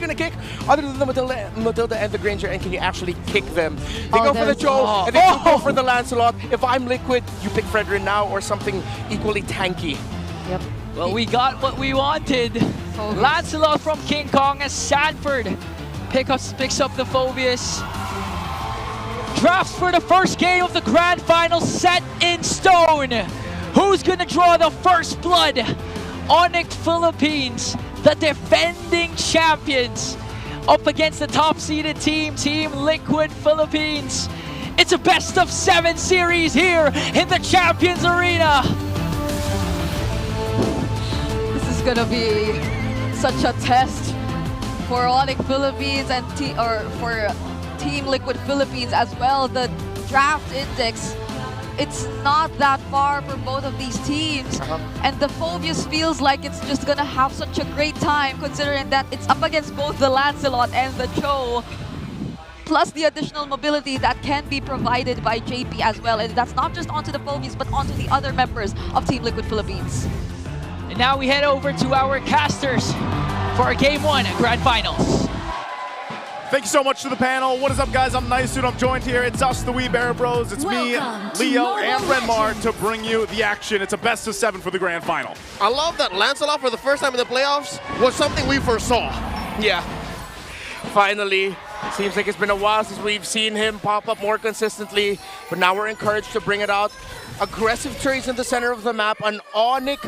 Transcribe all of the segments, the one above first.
gonna kick other than the Matilda and the Granger, and can you actually kick them? They go for the Joe, and they go for the Lancelot. If I'm Liquid, you pick Fredrin now or something equally tanky. Yep. Well, we got what we wanted. Lancelot from King Kong as Sanford picks up the Phobius. Drafts for the first game of the Grand Final set in stone. Who's gonna draw the first blood? Onic Philippines, the defending champions, up against the top-seeded team, Team Liquid Philippines. It's a best-of-7 series here in the Champions Arena. This is gonna be such a test for Onic Philippines and for Team Liquid Philippines as well. The draft index, it's not that far for both of these teams. And the Phobius feels like it's just gonna have such a great time considering that it's up against both the Lancelot and the Cho. Plus the additional mobility that can be provided by JP as well. And that's not just onto the Phobius, but onto the other members of Team Liquid Philippines. And now we head over to our casters for our Game 1 Grand Finals. Thank you so much to the panel. What is up, guys? I'm Nice Dude. I'm joined here. It's us, the Wee Bear Bros. It's me, Leo, and Renmar to bring you the action. It's a best-of-7 for the Grand Final. I love that Lancelot for the first time in the playoffs was something we foresaw. Yeah. Finally. Seems like it's been a while since we've seen him pop up more consistently, but now we're encouraged to bring it out. Aggressive trades in the center of the map, an Onic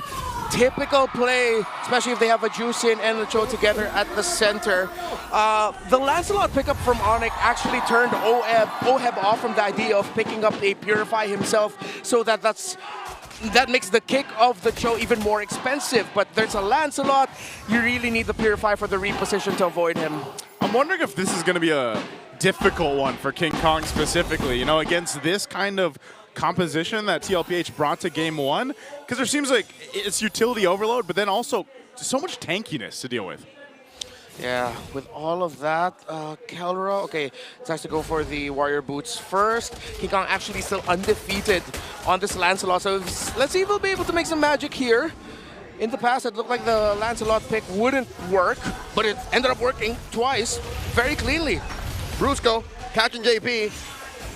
typical play, especially if they have a Juicin and the Cho together at the center. The Lancelot pickup from Onic actually turned Oheb off from the idea of picking up a Purify himself, so that makes the kick of the Cho even more expensive. But there's a Lancelot, you really need the Purify for the reposition to avoid him. I'm wondering if this is going to be a difficult one for King Kong specifically, you know, against this kind of composition that TLPH brought to Game 1, because there seems like it's utility overload, but then also so much tankiness to deal with. Yeah, with all of that, Kelra, okay, decides to go for the Warrior Boots first. King Kong actually still undefeated on this Lancelot, so let's see if we'll be able to make some magic here. In the past, it looked like the Lancelot pick wouldn't work, but it ended up working twice, very cleanly. Brusco catching JP.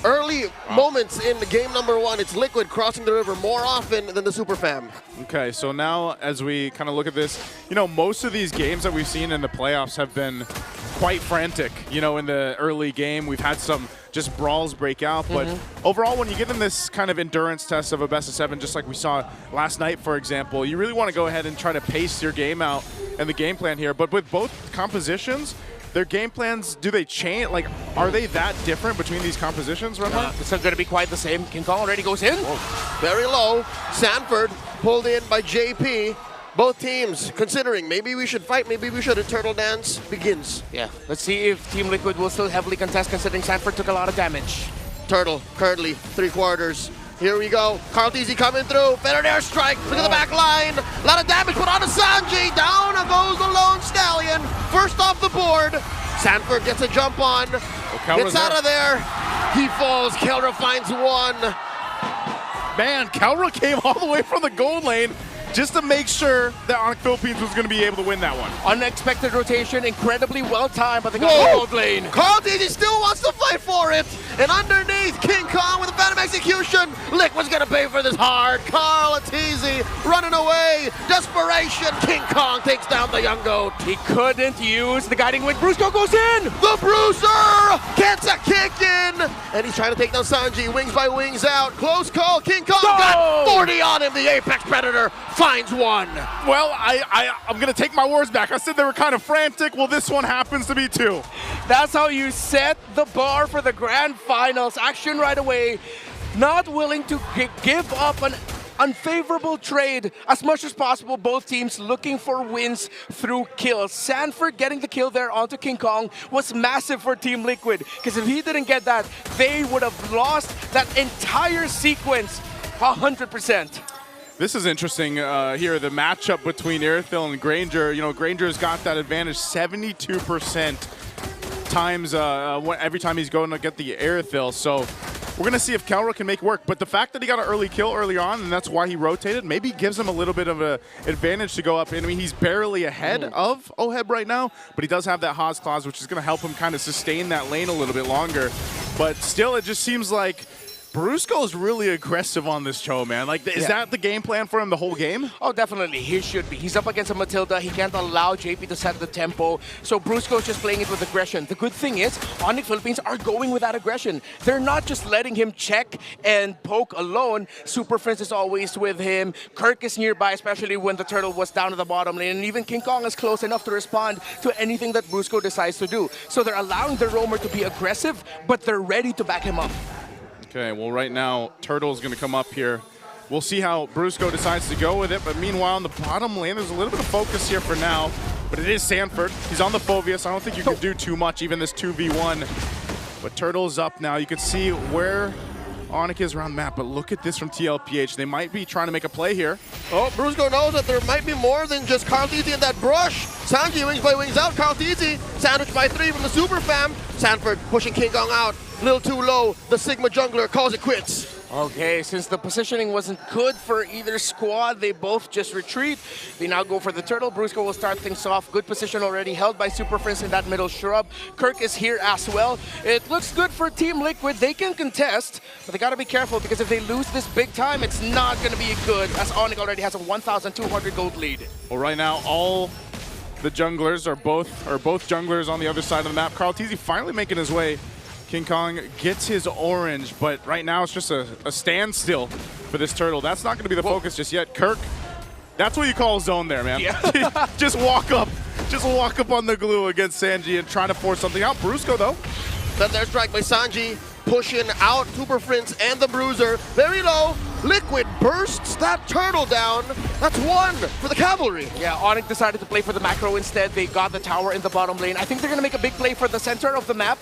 Early moments in the game number 1, it's Liquid crossing the river more often than the Super Fam. Okay, so now as we kind of look at this, you know, most of these games that we've seen in the playoffs have been quite frantic. You know, in the early game, we've had some just brawls break out, but overall, when you get in this kind of endurance test of a best-of-7, just like we saw last night, for example, you really want to go ahead and try to pace your game out and the game plan here. But with both compositions, their game plans, do they change? Like, are they that different between these compositions, Renmar? It's not going to be quite the same. King Kong already goes in. Very low. Sanford pulled in by JP. Both teams considering maybe we should fight, maybe we should. A turtle dance begins. Yeah, let's see if Team Liquid will still heavily contest, considering Sanford took a lot of damage. Turtle currently 3/4. Here we go. Carl-TZ coming through. Better air strike. Look at the back line. A lot of damage put on to Sanji. Down goes the Lone Stallion. First off the board. Sanford gets a jump on. Gets out of there. He falls. Kelra finds one. Man, Kelra came all the way from the gold lane just to make sure that Onic Philippines was going to be able to win that one. Unexpected rotation, incredibly well timed, but they got the gold lane. Carl-TZ still wants to fight for it. And underneath, King Kong with a Phantom Execution. Liquid's going to pay for this hard. Carl-TZ running away. Desperation. King Kong takes down the young goat. He couldn't use the guiding wind. Brusco goes in. The Bruiser gets a kick in. And he's trying to take down Sanji. Wings by wings out. Close call. King Kong got 40 on him. The Apex Predator finds one. Well, I'm going to take my words back. I said they were kind of frantic. Well, this one happens to be 2. That's how you set the bar for the Grand Finals. Action right away. Not willing to give up an unfavorable trade as much as possible. Both teams looking for wins through kills. Sanford getting the kill there onto King Kong was massive for Team Liquid, because if he didn't get that, they would have lost that entire sequence 100%. This is interesting here, the matchup between Irithyll and Granger. You know, Granger's got that advantage 72% times every time he's going to get the Irithyll. So we're going to see if Kelra can make work. But the fact that he got an early kill early on, and that's why he rotated, maybe gives him a little bit of an advantage to go up. I mean, he's barely ahead of Oheb right now, but he does have that Haz clause, which is going to help him kind of sustain that lane a little bit longer. But still, it just seems like Brusco is really aggressive on this Cho, man. Like, is that the game plan for him the whole game? Oh, definitely. He should be. He's up against a Matilda. He can't allow JP to set the tempo. So Brusco is just playing it with aggression. The good thing is, Onic Philippines are going with that aggression. They're not just letting him check and poke alone. Super Prince is always with him. Kirk is nearby, especially when the turtle was down at the bottom lane. And even King Kong is close enough to respond to anything that Brusco decides to do. So they're allowing the roamer to be aggressive, but they're ready to back him up. Okay, well, right now, Turtle's going to come up here. We'll see how Brusco decides to go with it, but meanwhile, in the bottom lane, there's a little bit of focus here for now, but it is Sanford. He's on the Phoveus. I don't think you can do too much, even this 2v1. But Turtle's up now. You can see where Onic is around the map, but look at this from Tlph. They might be trying to make a play here. Oh, Brusco knows that there might be more than just Karl'tz in that brush. Sanji wings by wings out. Karl'tz sandwiched by 3 from the Super Fam. Sanford pushing King Kong out. A little too low. The Sigma jungler calls it quits. Okay, since the positioning wasn't good for either squad, they both just retreat. They now go for the turtle. Brusco will start things off. Good position already held by Super Prince in that middle shrub. Kirk is here as well. It looks good for Team Liquid. They can contest, but they gotta be careful because if they lose this big time, it's not gonna be good, as Onic already has a 1,200 gold lead. Well, right now, all the junglers are both junglers on the other side of the map. Karl'tz finally making his way. King Kong gets his orange, but right now it's just a standstill for this turtle. That's not going to be the focus just yet. Kirk, that's what you call a zone there, man. Yeah. Just walk up on the glue against Sanji and trying to force something out. Brusco, though. Then there's strike by Sanji, pushing out Super Prince and the Bruiser. Very low. Liquid bursts that turtle down. That's 1 for the cavalry. Yeah, Onic decided to play for the macro instead. They got the tower in the bottom lane. I think they're going to make a big play for the center of the map,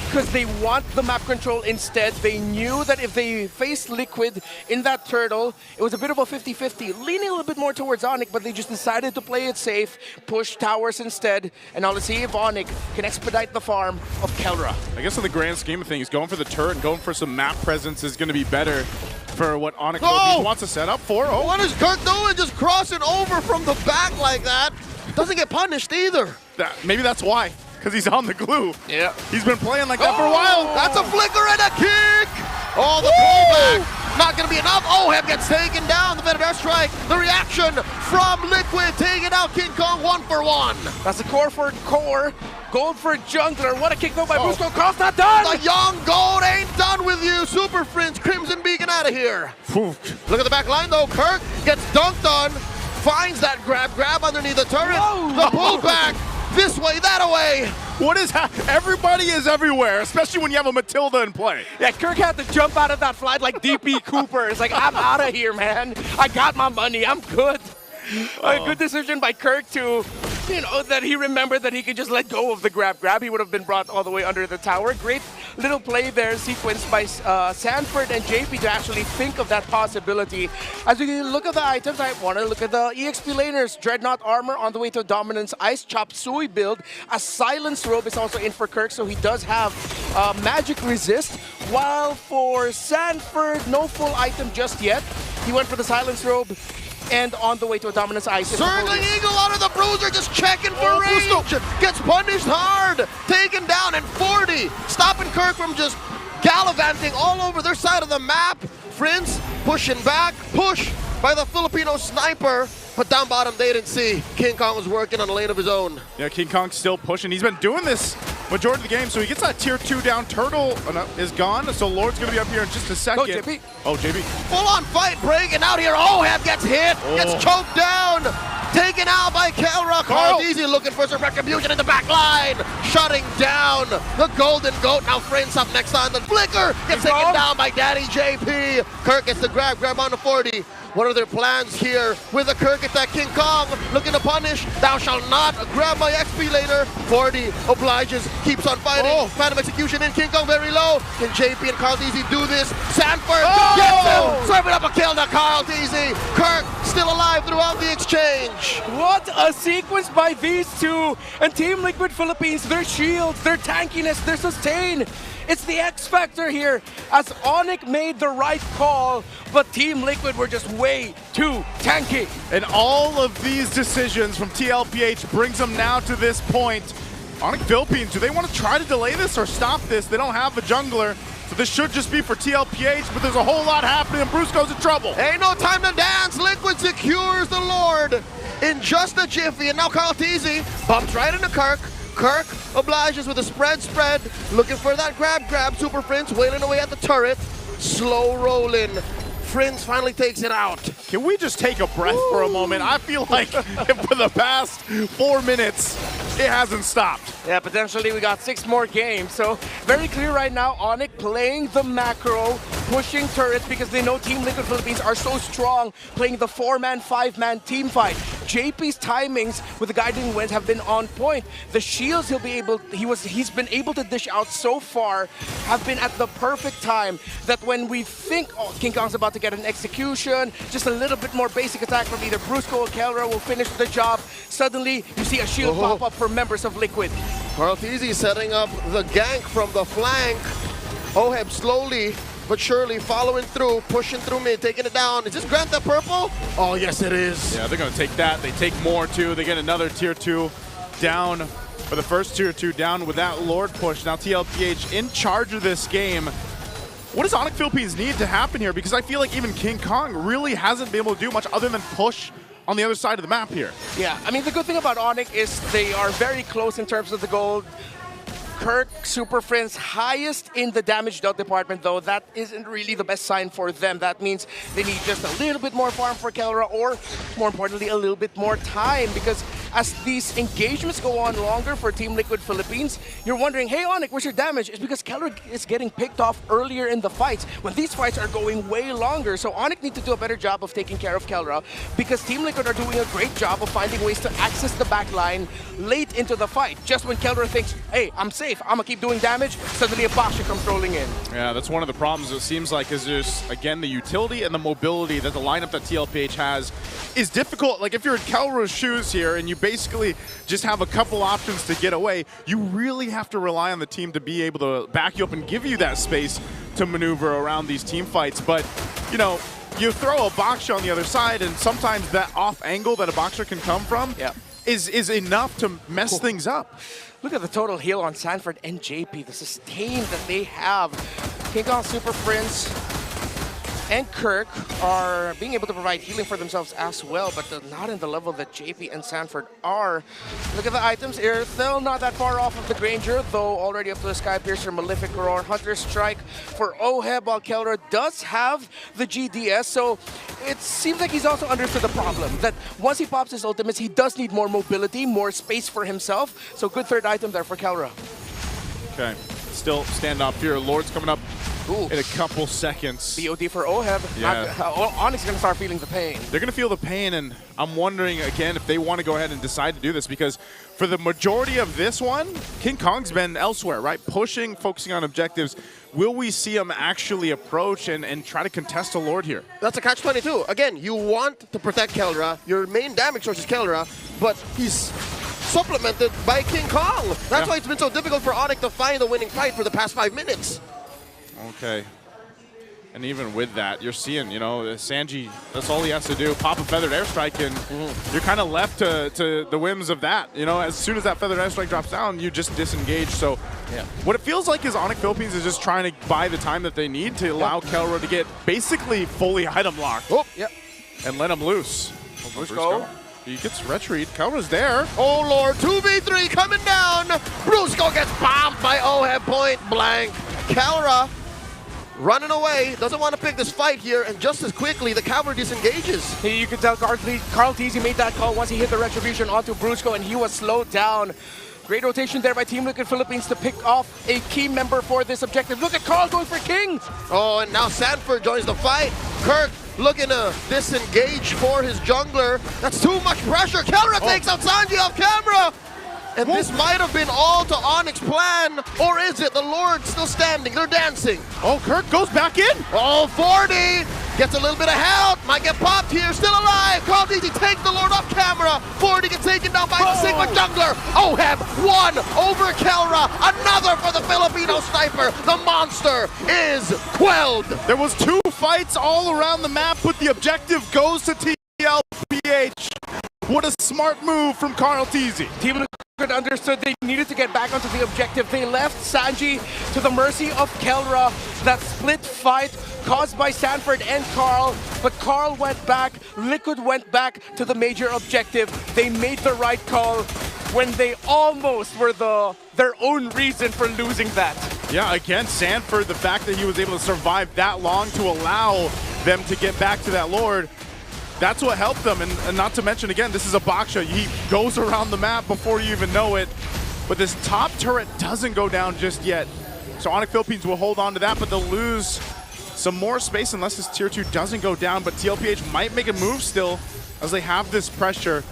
because they want the map control instead. They knew that if they faced Liquid in that turtle, it was a bit of a 50-50, leaning a little bit more towards Onic, but they just decided to play it safe, push towers instead, and now let's see if Onic can expedite the farm of Kelra. I guess in the grand scheme of things, going for the turret and going for some map presence is going to be better for what Onic wants to set up for. Oh, what is Kirk doing? Just crossing over from the back like that. Doesn't get punished either. Maybe that's why. Because he's on the glue. Yeah. He's been playing like that for a while. That's a flicker and a kick. Oh, the pullback. Not going to be enough. Oheb gets taken down. The Venom Airstrike. The reaction from Liquid. Taking out King Kong 1 for 1. That's a core for core. Gold for jungler. What a kick though by Brusco. Cross not done. The young gold ain't done with you. Super Prince, Crimson Beacon out of here. Look at the back line though. Kirk gets dunked on. Finds that grab underneath the turret. Whoa. The pullback. This way, that away. What is everybody is everywhere, especially when you have a Matilda in play. Yeah, Kirk had to jump out of that flight like DP Cooper. It's like, I'm out of here, man. I got my money. I'm good. A good decision by Kirk to, that he remembered that he could just let go of the grab. He would have been brought all the way under the tower. Great little play there, sequenced by Sanford and JP to actually think of that possibility. As we look at the items, I want to look at the EXP laners. Dreadnought armor on the way to Dominance Ice Chop Suey build. A Silence Robe is also in for Kirk, so he does have magic resist. While for Sanford, no full item just yet. He went for the Silence Robe. And on the way to a Dominance Ice. Circling Eagle out of the Bruiser, just checking for range. Gets punished hard. Taken down in 40. Stopping Kirk from just gallivanting all over their side of the map. Prince pushing back. Push by the Filipino sniper. But down bottom, they didn't see. King Kong was working on a lane of his own. Yeah, King Kong's still pushing. He's been doing this majority of the game, so he gets that tier 2 down. Turtle is gone, so Lord's going to be up here in just a second. Go, JP. Oh, JP. Full-on fight breaking out here. Oheb gets hit, gets choked down. Taken out by Kelra. Karl'tz looking for some retribution in the back line. Shutting down the Golden Goat. Now Friends up next on the flicker. Gets taken down by Daddy JP. Kirk gets the grab on the 40. What are their plans here with the Kirk attack? King Kong looking to punish. Thou shalt not grab my XP later. 40 obliges, keeps on fighting. Phantom execution in. King Kong very low. Can JP and KarlTzy do this? Sanford gets him. Serving up a kill to KarlTzy. Kirk still alive throughout the exchange. What a sequence by these two. And Team Liquid Philippines, their shields, their tankiness, their sustain. It's the X factor here, as Onic made the right call, but Team Liquid were just way too tanky. And all of these decisions from Tlph brings them now to this point. Onic Philippines, do they want to try to delay this or stop this? They don't have a jungler, so this should just be for Tlph, but there's a whole lot happening and Brusco's in trouble. Ain't no time to dance. Liquid secures the Lord in just a jiffy, and now KarlTzy bumps right into Kirk. Kirk obliges with a spread, looking for that grab. Super Prince wailing away at the turret. Slow rolling. Prince finally takes it out. Can we just take a breath for a moment? I feel like for the past 4 minutes, it hasn't stopped. Yeah, potentially we got 6 more games. So very clear right now, Onic playing the macro, pushing turrets because they know Team Liquid Philippines are so strong, playing the 4-man, 5-man team fight. JP's timings with the guiding winds have been on point. The shields he's been able to dish out so far have been at the perfect time, that when we think King Kong's about to get an execution, just a little bit more basic attack from either Brusco or Kelra will finish the job. Suddenly, you see a shield pop up for members of Liquid. KarlTzy setting up the gank from the flank. Oheb slowly but surely following through, pushing through mid, taking it down. Is this Grant the purple? Oh, yes, it is. Yeah, they're going to take that. They take more, too. They get another tier 2 down, for the first tier 2 down with that Lord push. Now Tlph in charge of this game. What does Onic Philippines need to happen here? Because I feel like even King Kong really hasn't been able to do much other than push on the other side of the map here. Yeah, I mean, the good thing about Onic is they are very close in terms of the gold. Kirk, Super Friends, highest in the damage dealt department, though that isn't really the best sign for them. That means they need just a little bit more farm for Kelra, or more importantly, a little bit more time, because as these engagements go on longer for Team Liquid Philippines, you're wondering, hey Onic, where's your damage? It's because Kelra is getting picked off earlier in the fights, when these fights are going way longer. So Onic need to do a better job of taking care of Kelra, because Team Liquid are doing a great job of finding ways to access the back line late into the fight. Just when Kelra thinks, hey, I'm safe, I'm gonna keep doing damage, suddenly a Basha comes rolling in. Yeah, that's one of the problems, it seems like, is just, again, the utility and the mobility that the lineup that Tlph has is difficult. Like, if you're in Kelra's shoes here and you basically just have a couple options to get away, you really have to rely on the team to be able to back you up and give you that space to maneuver around these team fights. But, you know, you throw a Baksha on the other side, and sometimes that off angle that a Baksha can come from is enough to mess things up. Look at the total heal on Sanford and JP, the sustain that they have. King Kong, Super Prince, and Kirk are being able to provide healing for themselves as well, but not in the level that JP and Sanford are. Look at the items here. Still not that far off of the Granger, though already up to the Sky Piercer, Malefic Roar, Hunter Strike for Oheb, while Kelra does have the GDS, so it seems like he's also understood the problem, that once he pops his ultimates, he does need more mobility, more space for himself, so good third item there for Kelra. Okay, still standoff here. Lord's coming up in a couple seconds. BOD for Oheb. Yeah. Onic's going to start feeling the pain. They're going to feel the pain, and I'm wondering, again, if they want to go ahead and decide to do this, because for the majority of this one, King Kong's been elsewhere, right? Pushing, focusing on objectives. Will we see him actually approach and try to contest a Lord here? That's a catch-22. Again, you want to protect Kelra. Your main damage source is Kelra, but he's supplemented by King Kong. That's why it's been so difficult for Onic to find the winning fight for the past 5 minutes. Okay. And even with that, you're seeing, you know, Sanji, that's all he has to do. Pop a Feathered Airstrike, and you're kind of left to the whims of that. You know, as soon as that Feathered Airstrike drops down, you just disengage. So what it feels like is Onic Philippines is just trying to buy the time that they need to allow Kelra to get basically fully item locked. And let him loose. Brusco. He gets retreat. Kelra's there. Oh, Lord. 2v3 coming down. Brusco gets bombed by Oheb point blank. Kelra running away, doesn't want to pick this fight here, and just as quickly, the cavalry disengages. You can tell KarlTzy made that call once he hit the retribution onto Brusco, and he was slowed down. Great rotation there by Team Liquid Philippines to pick off a key member for this objective. Look at Karl going for King! Oh, and now Sanford joins the fight. Kirk looking to disengage for his jungler. That's too much pressure. Kelra takes out Sanji off camera. And this might have been all to Onic's plan, or is it? The Lord still standing, they're dancing. Oh, Kirk goes back in. Oh, 40 gets a little bit of help, might get popped here, still alive. Easy takes the Lord off camera. 40 gets taken down by the Sigma jungler. Oheb, one over Kelra, another for the Filipino sniper. The monster is quelled. There was 2 fights all around the map, but the objective goes to TLPH. What a smart move from rrqtoy. Team Liquid understood they needed to get back onto the objective. They left Sanji to the mercy of Kelra. That split fight caused by Sanford and Carl, but Carl went back, Liquid went back to the major objective. They made the right call when they almost were their own reason for losing that. Yeah, again, Sanford, the fact that he was able to survive that long to allow them to get back to that Lord, that's what helped them, and not to mention, again, this is a Baksha. He goes around the map before you even know it, but this top turret doesn't go down just yet. So Onic Philippines will hold on to that, but they'll lose some more space unless this tier 2 doesn't go down, but TLPH might make a move still as they have this pressure.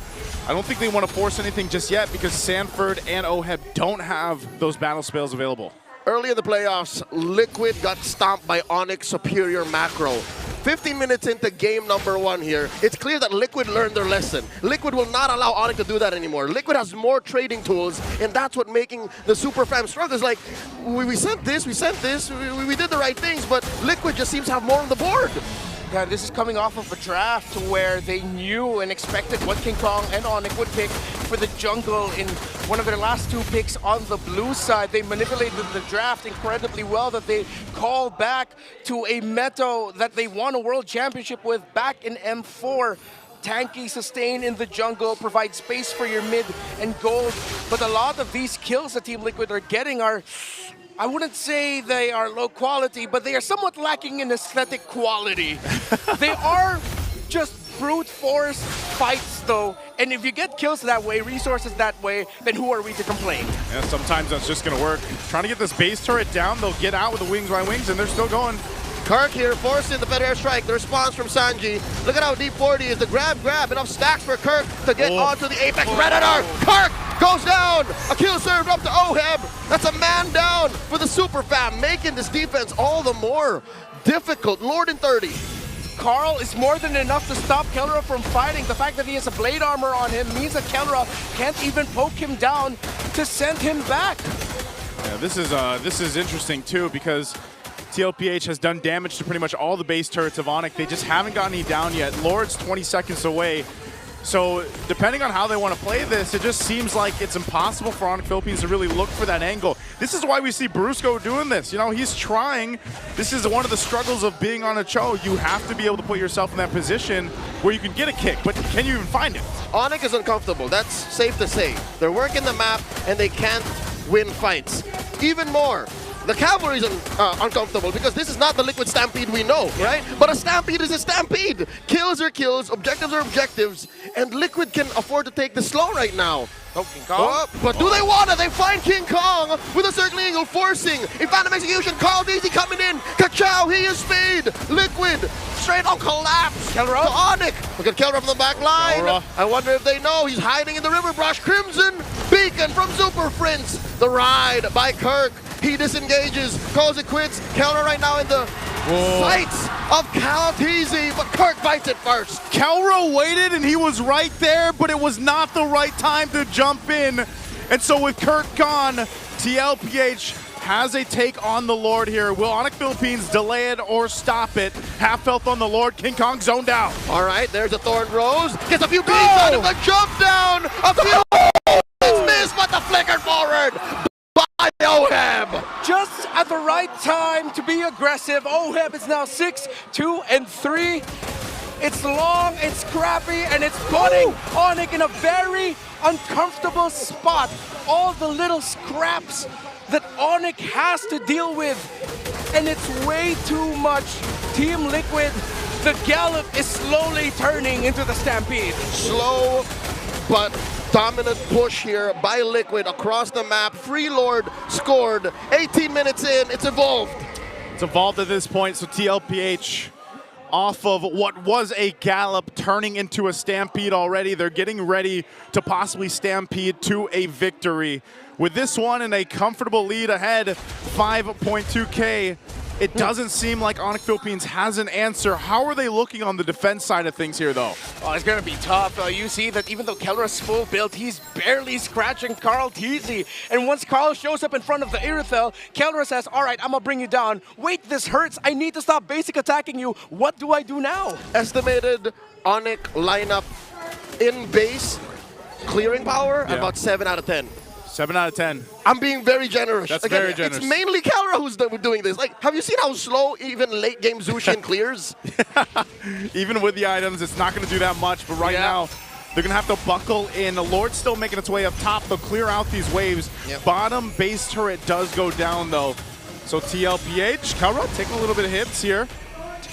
I don't think they want to force anything just yet because Sanford and Oheb don't have those battle spells available. Early in the playoffs, Liquid got stomped by Onic's superior macro. 15 minutes into game number 1 here, it's clear that Liquid learned their lesson. Liquid will not allow Onic to do that anymore. Liquid has more trading tools, and that's what making the Super Fam struggle. It's like, we sent this, we did the right things, but Liquid just seems to have more on the board. Yeah, this is coming off of a draft where they knew and expected what King Kong and Onic would pick for the jungle in one of their last 2 picks on the blue side. They manipulated the draft incredibly well that they call back to a meta that they won a world championship with back in M4. Tanky, sustain in the jungle, provide space for your mid and gold. But a lot of these kills that Team Liquid are getting are, I wouldn't say they are low quality, but they are somewhat lacking in aesthetic quality. They are just brute force fights though, and if you get kills that way, resources that way, then who are we to complain? Yeah, sometimes that's just gonna work. Trying to get this base turret down, they'll get out with the wings by wings, and they're still going. Kirk here forcing the better airstrike. The response from Sanji. Look at how deep 40 is. The grab. Enough stacks for Kirk to get onto the Apex Predator. Kirk goes down. A kill served up to Oheb. That's a man down for the Super Fam, making this defense all the more difficult. Lord in 30. Carl is more than enough to stop Kelra from fighting. The fact that he has a blade armor on him means that Kelra can't even poke him down to send him back. Yeah, this is interesting too because TLPH has done damage to pretty much all the base turrets of Onic. They just haven't gotten any down yet. Lord's 20 seconds away. So depending on how they want to play this, it just seems like it's impossible for Onic Philippines to really look for that angle. This is why we see Brusco doing this. You know, he's trying. This is one of the struggles of being on a show. You have to be able to put yourself in that position where you can get a kick, but can you even find it? Onic is uncomfortable. That's safe to say. They're working the map and they can't win fights. Even more, the cavalry is uncomfortable because this is not the Liquid Stampede we know, right? But a Stampede is a Stampede. Kills are kills, objectives are objectives, and Liquid can afford to take the slow right now. Oh, King Kong. But do they want it? They find King Kong with a circling eagle forcing a phantom execution. Easy coming in. Kachow, he is speed. Liquid straight on collapse. Kelra to Onic. Look at Kelra from the back line. Kelra. I wonder if they know he's hiding in the river brush. Crimson Beacon from Super Prince. The ride by Kirk. He disengages, calls it quits. Kelra right now in the sights of Tlph, but Kirk bites it first. Kelra waited and he was right there, but it was not the right time to jump in. And so with Kirk gone, TLPH has a take on the Lord here. Will Onic Philippines delay it or stop it? Half health on the Lord. King Kong zoned out. All right, there's a Thorn Rose. Gets a few beats out of the jump down. A few it's missed, but the flickered forward by Oheb. Just at the right time to be aggressive. Oheb is now 6, 2, and 3. It's long, it's scrappy, and it's putting Onic in a very uncomfortable spot. All the little scraps that Onic has to deal with, and it's way too much. Team Liquid, the gallop is slowly turning into the Stampede. Slow, but dominant push here by Liquid across the map. Free Lord scored. 18 minutes in, it's evolved. It's evolved at this point, so TLPH off of what was a gallop turning into a stampede already. They're getting ready to possibly stampede to a victory. With this one in a comfortable lead ahead, 5.2K, it doesn't seem like Onic Philippines has an answer. How are they looking on the defense side of things here, though? Oh, it's going to be tough. You see that even though Kelra's full build, he's barely scratching rrqtoy. And once Carl shows up in front of the Irithel, Kelra says, all right, I'm going to bring you down. Wait, this hurts. I need to stop basic attacking you. What do I do now? Estimated Onic lineup in base clearing power, about 7 out of 10. 7 out of 10. I'm being very generous. That's Again, very generous. It's mainly Kelra who's doing this. Like, have you seen how slow even late game Zushin clears? Even with the items, it's not going to do that much. But right now, they're going to have to buckle in. The Lord's still making its way up top. They'll clear out these waves. Bottom base turret does go down, though. So Tlph, Kelra taking a little bit of hits here.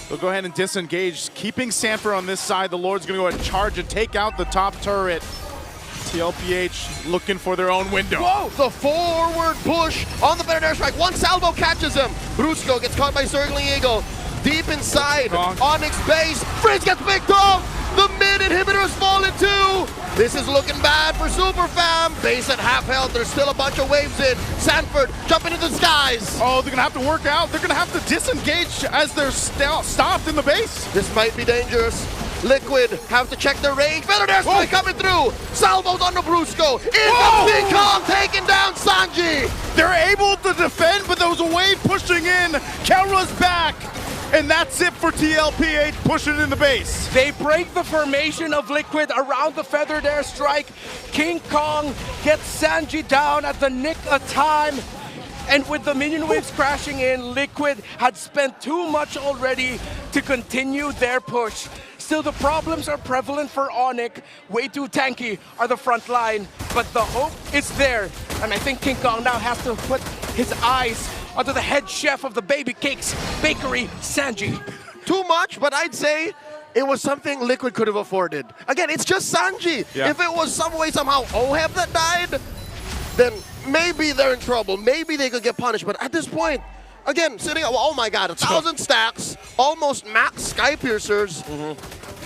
They'll go ahead and disengage. Keeping Sanford on this side, the Lord's going to go ahead and charge and take out the top turret. Tlph looking for their own window. Whoa! The forward push on the better airstrike. One salvo catches him. Brusco gets caught by Circling Eagle. Deep inside, Onic's base. Frizz gets picked off. The mid inhibitor has fallen too. This is looking bad for Super Fam. Base at half health. There's still a bunch of waves in. Sanford jumping into the skies. Oh, they're going to have to work out. They're going to have to disengage as they're stopped in the base. This might be dangerous. Liquid have to check their range. Better airstrike coming through. Salvos on the Brusco. In the Kong taking down Sanji. They're able to defend, but there was a wave pushing in. Kelra's back. And that's it for Tlph pushing in the base. They break the formation of Liquid around the feathered airstrike. King Kong gets Sanji down at the nick of time. And with the minion waves crashing in, Liquid had spent too much already to continue their push. Still, the problems are prevalent for Onic. Way too tanky are the front line, but the hope is there. And I think King Kong now has to put his eyes onto the head chef of the Baby Cakes Bakery, Sanji. Too much, but I'd say it was something Liquid could have afforded. Again, it's just Sanji. If it was some way, somehow, Oheb that died, then maybe they're in trouble. Maybe they could get punished, but at this point, again, sitting, oh my God, 1,000 stacks, almost max Sky Piercers.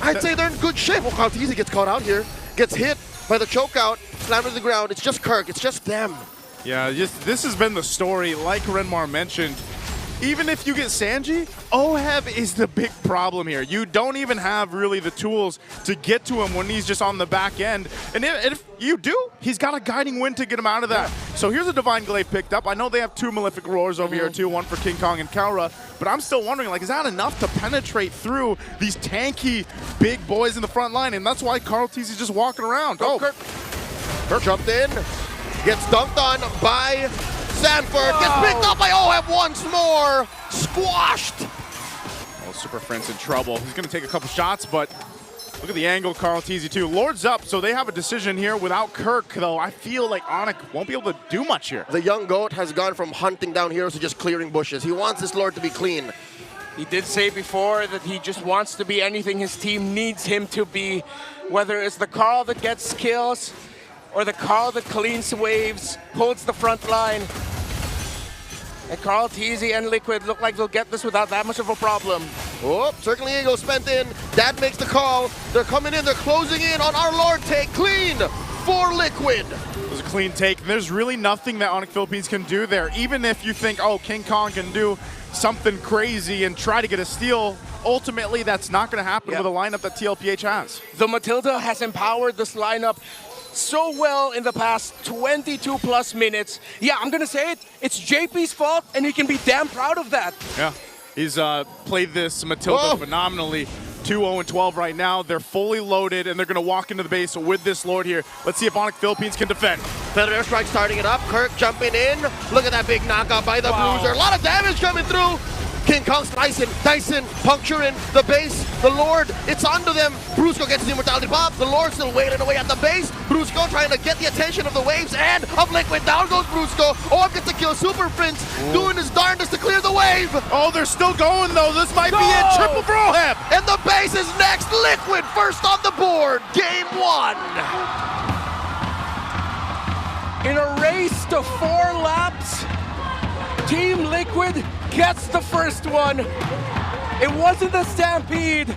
I'd say they're in good shape. Well, rrqtoy gets caught out here, gets hit by the choke out, slammed to the ground. It's just Kirk, it's just them. Yeah, this has been the story, like Renmar mentioned. Even if you get Sanji, Oheb is the big problem here. You don't even have really the tools to get to him when he's just on the back end. And if you do, he's got a guiding wind to get him out of that. So here's a Divine Glaive picked up. I know they have 2 Malefic Roars over here too, one for King Kong and Kelra, but I'm still wondering, like, is that enough to penetrate through these tanky big boys in the front line? And that's why rrqtoy's just walking around. Kirk jumped in, gets dunked on by Sanford, gets picked up by Oheb once more, squashed. Oh, Super Friend's in trouble. He's going to take a couple shots, but look at the angle, rrqtoy too. Lord's up, so they have a decision here without Kirk, though. I feel like Onic won't be able to do much here. The young goat has gone from hunting down heroes to just clearing bushes. He wants this Lord to be clean. He did say before that he just wants to be anything his team needs him to be, whether it's the Carl that gets kills or the Carl that cleans waves, holds the front line. And rrqtoy and Liquid look like they'll get this without that much of a problem. Oh, Circling Eagle spent in. Dad makes the call. They're coming in. They're closing in on our Lord take. Clean for Liquid. It was a clean take. There's really nothing that Onic Philippines can do there. Even if you think, oh, King Kong can do something crazy and try to get a steal, ultimately that's not going to happen with a lineup that Tlph has. The Matilda has empowered this lineup so well in the past 22 plus minutes. Yeah, I'm gonna say it, it's JP's fault and he can be damn proud of that. Yeah, he's played this Matilda phenomenally. 2-0-12 right now. They're fully loaded and they're gonna walk into the base with this Lord here. Let's see if Onic Philippines can defend. Feather airstrike starting it up. Kirk jumping in. Look at that big knockout by the Bruiser. A lot of damage coming through. King Kong slicing, dicing, puncturing the base. The Lord, it's onto them. Brusco gets his immortality pop. The Lord still wailing away at the base. Brusco trying to get the attention of the waves and of Liquid. Down goes Brusco. Orb gets to kill Super Prince, doing his darndest to clear the wave. Oh, they're still going though. This might be it. Triple for Oheb. And the base is next. Liquid first on the board. Game 1. In a race to 4 laps, Team Liquid gets the first one. It wasn't the stampede.